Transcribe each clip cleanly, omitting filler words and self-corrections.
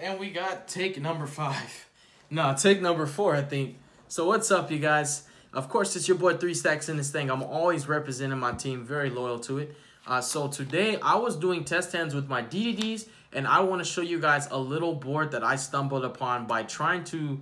And we got take number 5. No, take number 4, I think. So what's up, you guys? Of course, it's your boy 3 Stacks in this thing. I'm always representing my team, very loyal to it. So today, I was doing test hands with my DDDs, and I want to show you guys a little board that I stumbled upon by trying to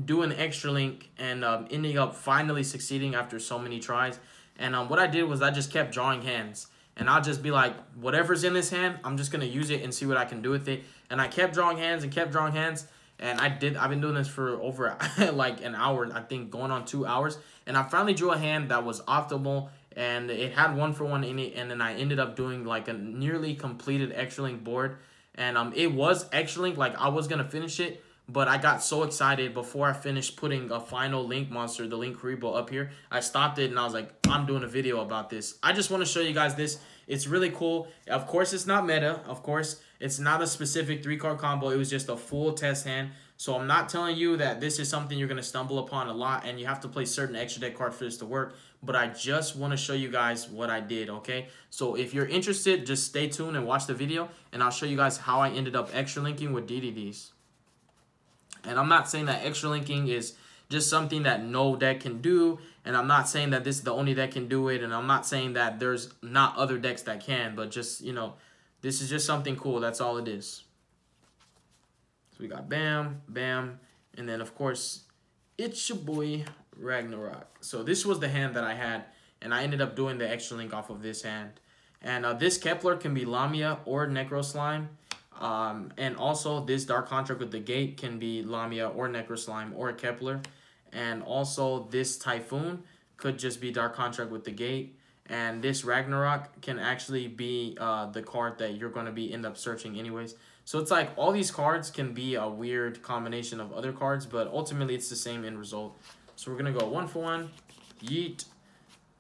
do an extra link and ending up finally succeeding after so many tries. And what I did was I just kept drawing hands. And I'll just be like, whatever's in this hand, I'm just going to use it and see what I can do with it. And I kept drawing hands and kept drawing hands. And I've been doing this for over like an hour, I think going on 2 hours. And I finally drew a hand that was optimal. And it had 1-for-1 in it. And then I ended up doing like a nearly completed extra link board. And it was extra link, like I was going to finish it. But I got so excited before I finished putting a final link monster, the link Karibo, up here. I stopped it and I was like, I'm doing a video about this. I just want to show you guys this. It's really cool. Of course, it's not meta. Of course, it's not a specific 3-card combo. It was just a full test hand. So I'm not telling you that this is something you're going to stumble upon a lot and you have to play certain extra deck cards for this to work. But I just want to show you guys what I did, okay? So if you're interested, just stay tuned and watch the video. And I'll show you guys how I ended up extra linking with DDDs. And I'm not saying that extra linking is just something that no deck can do. And I'm not saying that this is the only deck can do it. And I'm not saying that there's not other decks that can. But just, you know, this is just something cool. That's all it is. So we got Bam, Bam. And then, of course, it's your boy Ragnarok. So this was the hand that I had. And I ended up doing the extra link off of this hand. And this Kepler can be Lamia or Necro Slime. And also this Dark Contract with the Gate can be Lamia or Necro Slime or Kepler. And also this Typhoon could just be Dark Contract with the Gate. And this Ragnarok can actually be the card that you're going to be end up searching anyways. So it's like all these cards can be a weird combination of other cards, but ultimately it's the same end result. So we're going to go 1-for-1, yeet,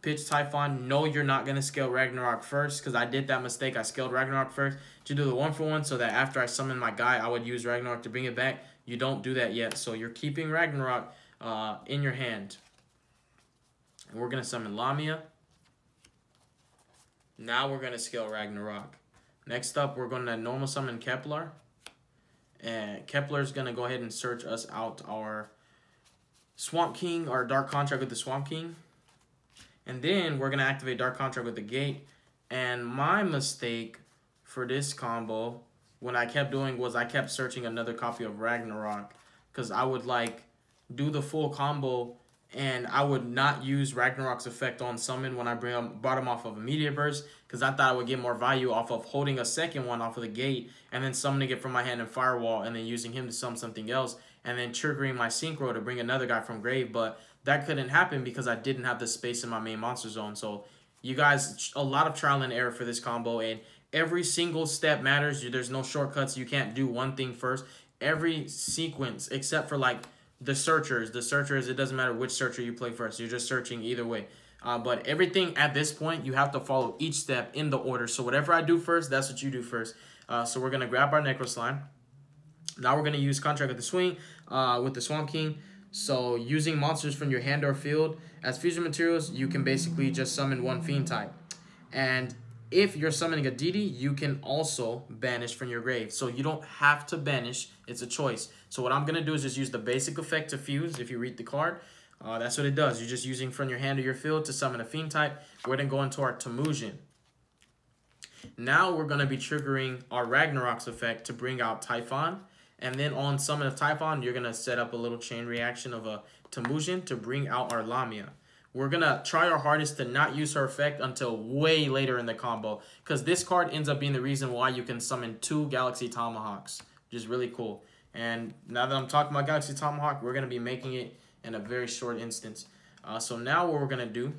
pitch Typhon. No, you're not going to scale Ragnarok first because I did that mistake. I scaled Ragnarok first to do the 1-for-1 so that after I summon my guy, I would use Ragnarok to bring it back. You don't do that yet. So you're keeping Ragnarok in your hand. And we're going to summon Lamia. Now we're going to scale Ragnarok. Next up, we're going to normal summon Kepler. And Kepler is going to go ahead and search us out our Swamp King, our Dark Contract with the Swamp King. And then we're going to activate Dark Contract with the Gate. And my mistake for this combo, when I kept doing was I kept searching another copy of Ragnarok. Because I would like do the full combo and I would not use Ragnarok's effect on summon when I brought him off of a Meteor Burst. Because I thought I would get more value off of holding a second one off of the Gate. And then summoning it from my hand in Firewall. And then using him to summon something else. And then triggering my Synchro to bring another guy from grave. But that couldn't happen because I didn't have the space in my main monster zone. So you guys, a lot of trial and error for this combo. And every single step matters. There's no shortcuts. You can't do one thing first. Every sequence, except for like the searchers, it doesn't matter which searcher you play first. You're just searching either way. But everything at this point, you have to follow each step in the order. So whatever I do first, that's what you do first. So we're going to grab our Necro Slime. Now we're going to use Contract with the Swing with the Swamp King. So using monsters from your hand or field as fusion materials, you can basically just summon one Fiend type. And if you're summoning a DD, you can also banish from your grave. So you don't have to banish. It's a choice. So what I'm going to do is just use the basic effect to fuse. If you read the card, that's what it does. You're just using from your hand or your field to summon a Fiend type. We're going to go into our Temujin. Now we're going to be triggering our Ragnarok's effect to bring out Typhon. And then on summon of Typhon, you're going to set up a little chain reaction of a Temujin to bring out our Lamia. We're going to try our hardest to not use her effect until way later in the combo. Because this card ends up being the reason why you can summon 2 Galaxy Tomahawks. Which is really cool. And now that I'm talking about Galaxy Tomahawk, we're going to be making it in a very short instance. So now what we're going to do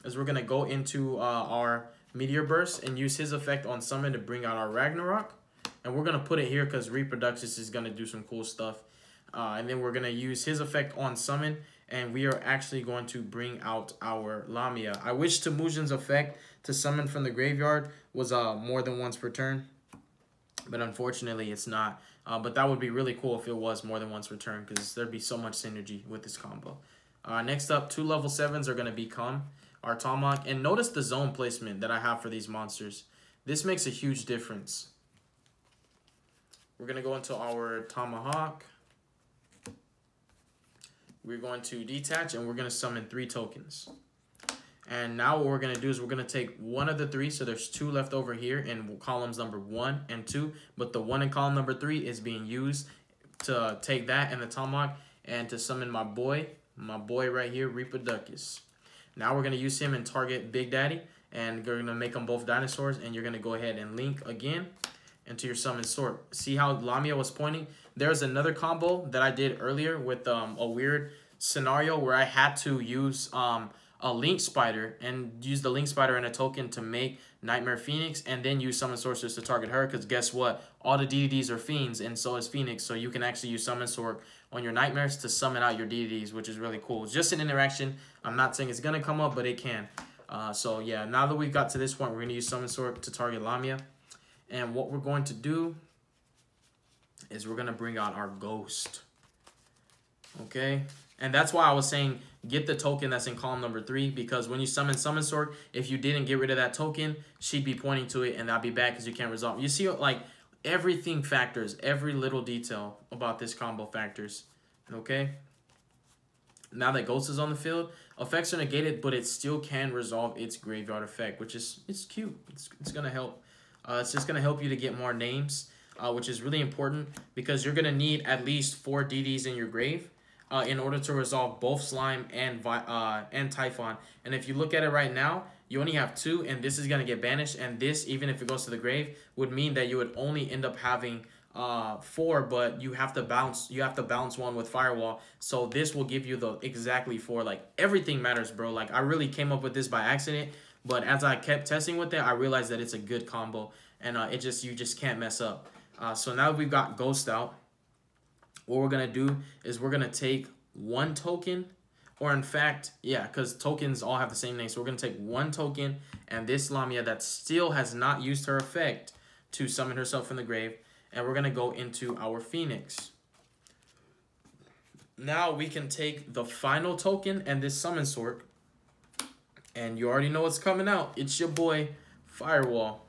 is we're going to go into our Meteor Burst and use his effect on summon to bring out our Ragnarok. And we're going to put it here because Reproductus is going to do some cool stuff. And then we're going to use his effect on summon. And we are actually going to bring out our Lamia. I wish Temujin's effect to summon from the graveyard was more than once per turn. But unfortunately, it's not. But that would be really cool if it was more than once per turn. Because there'd be so much synergy with this combo. Next up, 2 level 7s are going to become our Tomahawk. And notice the zone placement that I have for these monsters. This makes a huge difference. We're going to go into our Tomahawk. We're going to detach, and we're going to summon 3 tokens. And now what we're going to do is we're going to take one of the 3. So there's 2 left over here in columns number 1 and 2. But the 1 in column number 3 is being used to take that and the Tomahawk and to summon my boy right here, Reproductus. Now we're going to use him and target Big Daddy. And we're going to make them both dinosaurs. And you're going to go ahead and link again into your summon sword. See how Lamia was pointing? There's another combo that I did earlier with a weird scenario where I had to use a Link Spider and use the Link Spider and a token to make Nightmare Phoenix and then use Summon Sorceress to target her, because guess what? All the deities are fiends and so is Phoenix, so you can actually use Summon Sword on your Nightmares to summon out your deities, which is really cool. It's just an interaction. I'm not saying it's going to come up, but it can. So yeah, now that we've got to this point, we're going to use Summon Sword to target Lamia. And what we're going to do is we're going to bring out our Ghost. Okay? And that's why I was saying get the token that's in column number 3, because when you summon Sword, if you didn't get rid of that token, she'd be pointing to it and that'd be bad because you can't resolve. You see, like, everything factors. Every little detail about this combo factors. Okay? Now that Ghost is on the field, effects are negated, but it still can resolve its graveyard effect, which is cute. It's going to help. It's just going to help you to get more names, which is really important because you're going to need at least 4 DDs in your grave in order to resolve both Slime and Typhon. And if you look at it right now, you only have 2, and this is going to get banished. And this, even if it goes to the grave, would mean that you would only end up having 4, but you have to bounce one with Firewall. So this will give you the exactly 4. Like, everything matters, bro. Like, I really came up with this by accident. But as I kept testing with it, I realized that it's a good combo, and you just can't mess up. So now that we've got Ghost out, what we're gonna do is we're gonna take 1 token, or in fact, yeah, because tokens all have the same name. So we're gonna take 1 token, and this Lamia that still has not used her effect to summon herself from the grave, and we're gonna go into our Phoenix. Now we can take the final token and this Summon Sword. And you already know what's coming out. It's your boy, Firewall.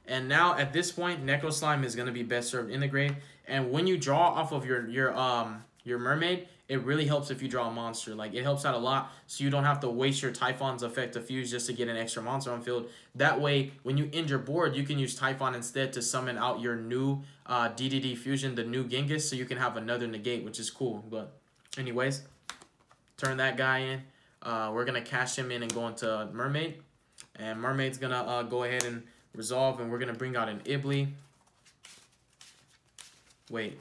And now, at this point, Necro Slime is going to be best served in the grave. And when you draw off of your Mermaid, it really helps if you draw a monster. Like, it helps out a lot, so you don't have to waste your Typhon's effect to fuse just to get an extra monster on field. That way, when you end your board, you can use Typhon instead to summon out your new DDD fusion, the new Genghis, so you can have another negate, which is cool. But anyways, turn that guy in. We're going to cash him in and go into Mermaid. And Mermaid's going to go ahead and resolve. And we're going to bring out an Ibly. Wait.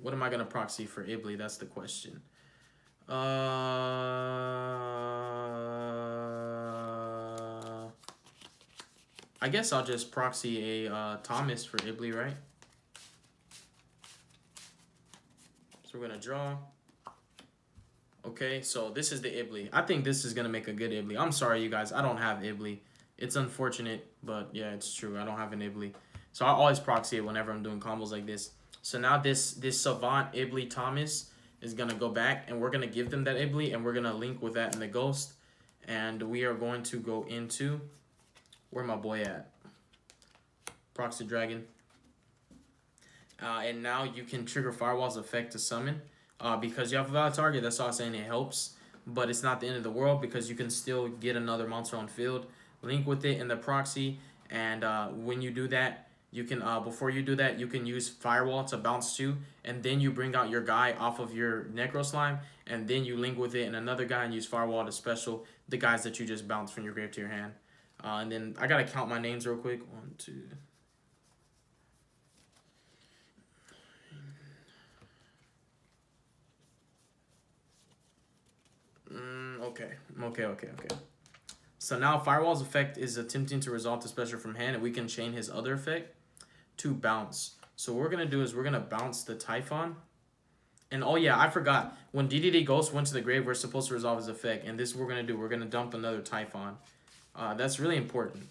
What am I going to proxy for Ibly? That's the question. I guess I'll just proxy a Thomas for Ibly, right? So we're going to draw. Okay, so this is the Ibly. I think this is going to make a good Ibly. I'm sorry, you guys. I don't have Ibly. It's unfortunate, but yeah, it's true. I don't have an Ibly. So I always proxy it whenever I'm doing combos like this. So now this Savant Ibly Thomas is going to go back, and we're going to give them that Ibly, and we're going to link with that in the Ghost. And we are going to go into... Where my boy at? Proxy Dragon. And now you can trigger Firewall's effect to summon. Because you have a valid target, that's all I'm saying. It helps, but it's not the end of the world because you can still get another monster on field. Link with it in the proxy, and when you do that, you can before you do that, you can use Firewall to bounce 2, and then you bring out your guy off of your Necro Slime, and then you link with it and another guy and use Firewall to special the guys that you just bounced from your grave to your hand. And then I gotta count my names real quick. 1, 2. Okay. So now Firewall's effect is attempting to resolve the special from hand, and we can chain his other effect to bounce. So what we're going to do is we're going to bounce the Typhon. And oh yeah, I forgot. When DDD Ghost went to the grave, we're supposed to resolve his effect. And this is what we're going to do. We're going to dump another Typhon. That's really important.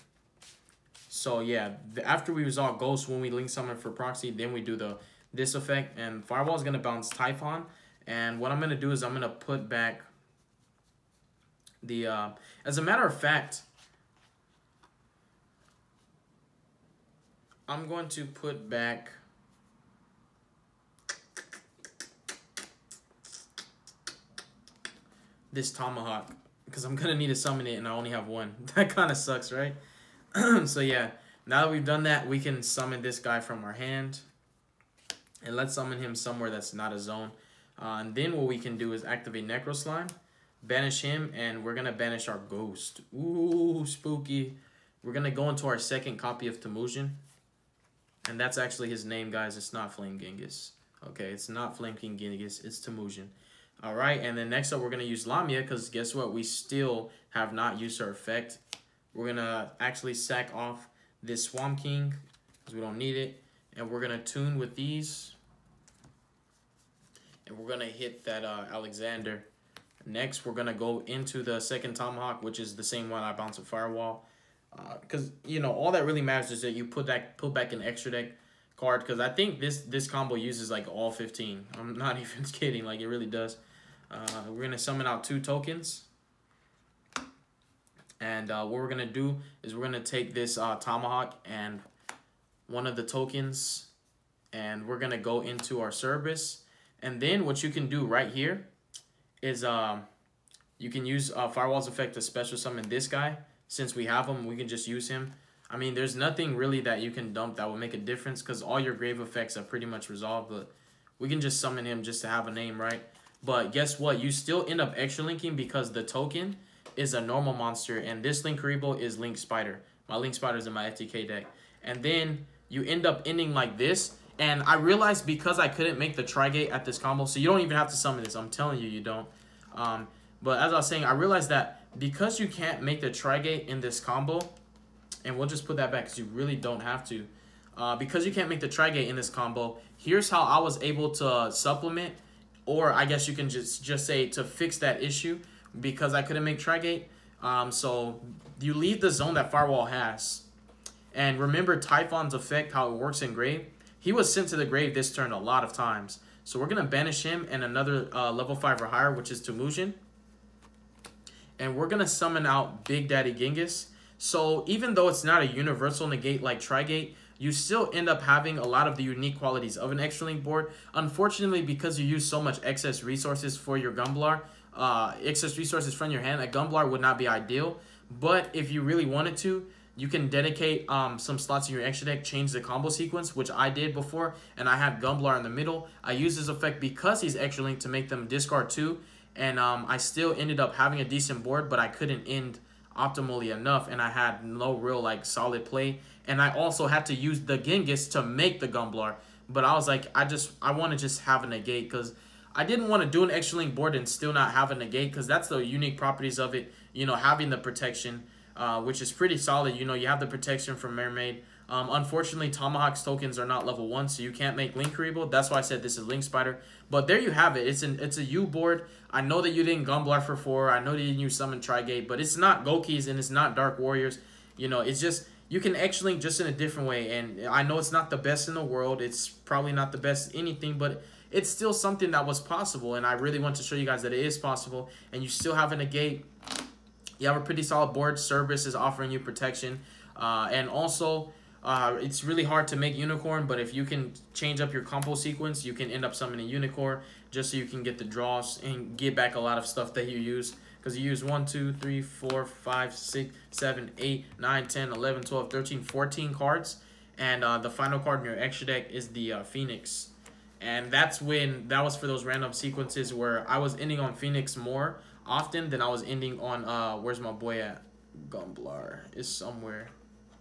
So yeah, after we resolve Ghost, when we link summon for proxy, then we do this effect. And Firewall is going to bounce Typhon. And what I'm going to do is I'm going to put back the... as a matter of fact, I'm going to put back this Tomahawk, because I'm going to need to summon it and I only have one. That kind of sucks, right? So yeah, now that we've done that, we can summon this guy from our hand. And let's summon him somewhere that's not a zone. And then what we can do is activate Necro Slime, banish him, and we're going to banish our Ghost. Ooh, spooky. We're going to go into our second copy of Temujin. And that's actually his name, guys. It's not Flame Genghis. Okay, it's not Flame King Genghis. It's Temujin. All right, and then next up, we're going to use Lamia, because guess what? We still have not used her effect. We're going to actually sack off this Swamp King, because we don't need it. And we're going to tune with these. And we're going to hit that Alexander. Next, we're going to go into the second Tomahawk, which is the same one I bounced a Firewall. Because, you know, all that really matters is that you put back an extra deck card. Because I think this combo uses, like, all 15. I'm not even kidding. Like, it really does. We're going to summon out 2 tokens. And what we're going to do is we're going to take this Tomahawk and one of the tokens. And we're going to go into our Cerberus. And then what you can do right here is you can use Firewall's effect to special summon this guy. Since we have him, we can just use him. I mean, there's nothing really that you can dump that will make a difference because all your grave effects are pretty much resolved. But we can just summon him just to have a name, right? But guess what? You still end up extra linking because the token is a normal monster. And this Linkuriboh is Link Spider. My Link Spider is in my FTK deck. And then you end up ending like this. And I realized because I couldn't make the Trigate at this combo, so you don't even have to summon this. I'm telling you, you don't. But as I was saying, I realized that because you can't make the Trigate in this combo, and we'll just put that back because you really don't have to. Because you can't make the Trigate in this combo, here's how I was able to supplement, or I guess you can just say to fix that issue because I couldn't make Trigate. So you leave the zone that Firewall has. And remember Typhon's effect, how it works in Grave. He was sent to the grave this turn a lot of times. So we're going to banish him and another level 5 or higher, which is Temujin. And we're going to summon out Big Daddy Genghis. So even though it's not a universal negate like Trigate, you still end up having a lot of the unique qualities of an extra link board. Unfortunately, because you use so much excess resources for your Gumblar, excess resources from your hand, a Gumblar would not be ideal. But if you really wanted to, you can dedicate some slots in your extra deck, change the combo sequence, which I did before, and I had Gumblar in the middle. I used his effect because he's extra linked to make them discard 2, and I still ended up having a decent board, but I couldn't end optimally enough, and I had no real like solid play. And I also had to use the Genghis to make the Gumblar, but I was like, I want to just have a negate because I didn't want to do an extra link board and still not have a negate because that's the unique properties of it, you know, having the protection. Which is pretty solid. You know, you have the protection from Mermaid. Unfortunately, Tomahawk's tokens are not level 1, so you can't make Linkuriboh. That's why I said this is Link Spider. But there you have it. It's a U board. I know that you didn't Gumblar for 4. I know that you didn't use Summon Trigate, but it's not Gokis and it's not Dark Warriors. You know, it's just, you can extra link just in a different way. And I know it's not the best in the world. It's probably not the best anything, but it's still something that was possible. And I really want to show you guys that it is possible. And you still have a negate. You have a pretty solid board. Cerberus is offering you protection. And also, it's really hard to make Unicorn, but if you can change up your combo sequence, you can end up summoning Unicorn just so you can get the draws and get back a lot of stuff that you use. Because you use 1, 2, 3, 4, 5, 6, 7, 8, 9, 10, 11, 12, 13, 14 cards. And the final card in your extra deck is the Phoenix. And that was for those random sequences where I was ending on Phoenix more often than I was ending on, where's my boy at? Gumblar is somewhere.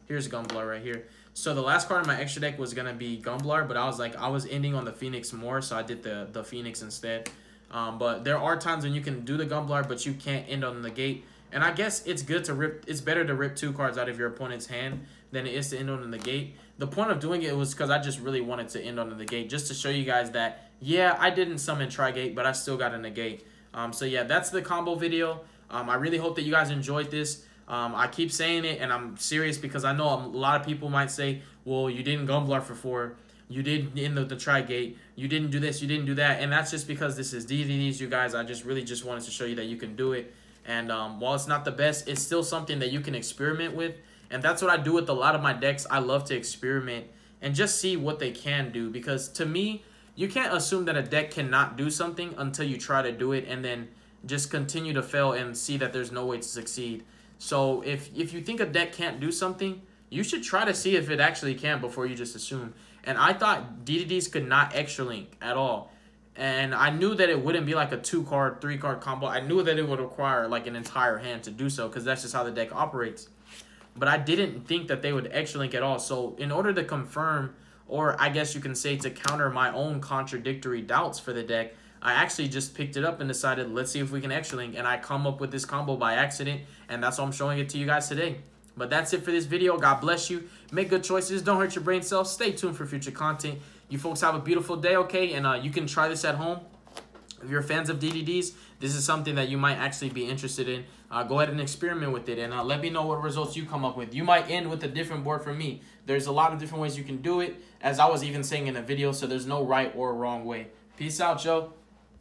Here's Gumblar right here. So the last card in my extra deck was going to be Gumblar, but I was ending on the Phoenix more, so I did the Phoenix instead. But there are times when you can do the Gumblar, but you can't end on the gate. And I guess it's better to rip 2 cards out of your opponent's hand than it is to end on the gate. The point of doing it was because I just really wanted to end on the gate, just to show you guys that, yeah, I didn't summon Trigate, but I still got a negate. So yeah, that's the combo video. I really hope that you guys enjoyed this. I keep saying it, and I'm serious because I know a lot of people might say, well, you didn't Gumblar for 4. You didn't end the Trigate. You didn't do this. You didn't do that. And that's just because this is DVDs, you guys. I really just wanted to show you that you can do it. And while it's not the best, it's still something that you can experiment with. And that's what I do with a lot of my decks. I love to experiment and just see what they can do. Because to me, you can't assume that a deck cannot do something until you try to do it and then just continue to fail and see that there's no way to succeed. So if you think a deck can't do something, you should try to see if it actually can before you just assume. And I thought DDDs could not extra link at all. And I knew that it wouldn't be like a 2-card, 3-card combo. I knew that it would require like an entire hand to do so, because that's just how the deck operates. But I didn't think that they would extra link at all. So in order to confirm, or I guess you can say to counter my own contradictory doubts for the deck, I actually just picked it up and decided, let's see if we can extra link. And I come up with this combo by accident, and that's why I'm showing it to you guys today. But that's it for this video. God bless you. Make good choices. Don't hurt your brain cells. Stay tuned for future content. You folks have a beautiful day, okay? And you can try this at home. If you're fans of DDDs, this is something that you might actually be interested in. Go ahead and experiment with it, and let me know what results you come up with. You might end with a different board from me. There's a lot of different ways you can do it, as I was even saying in a video, so there's no right or wrong way. Peace out, Joe.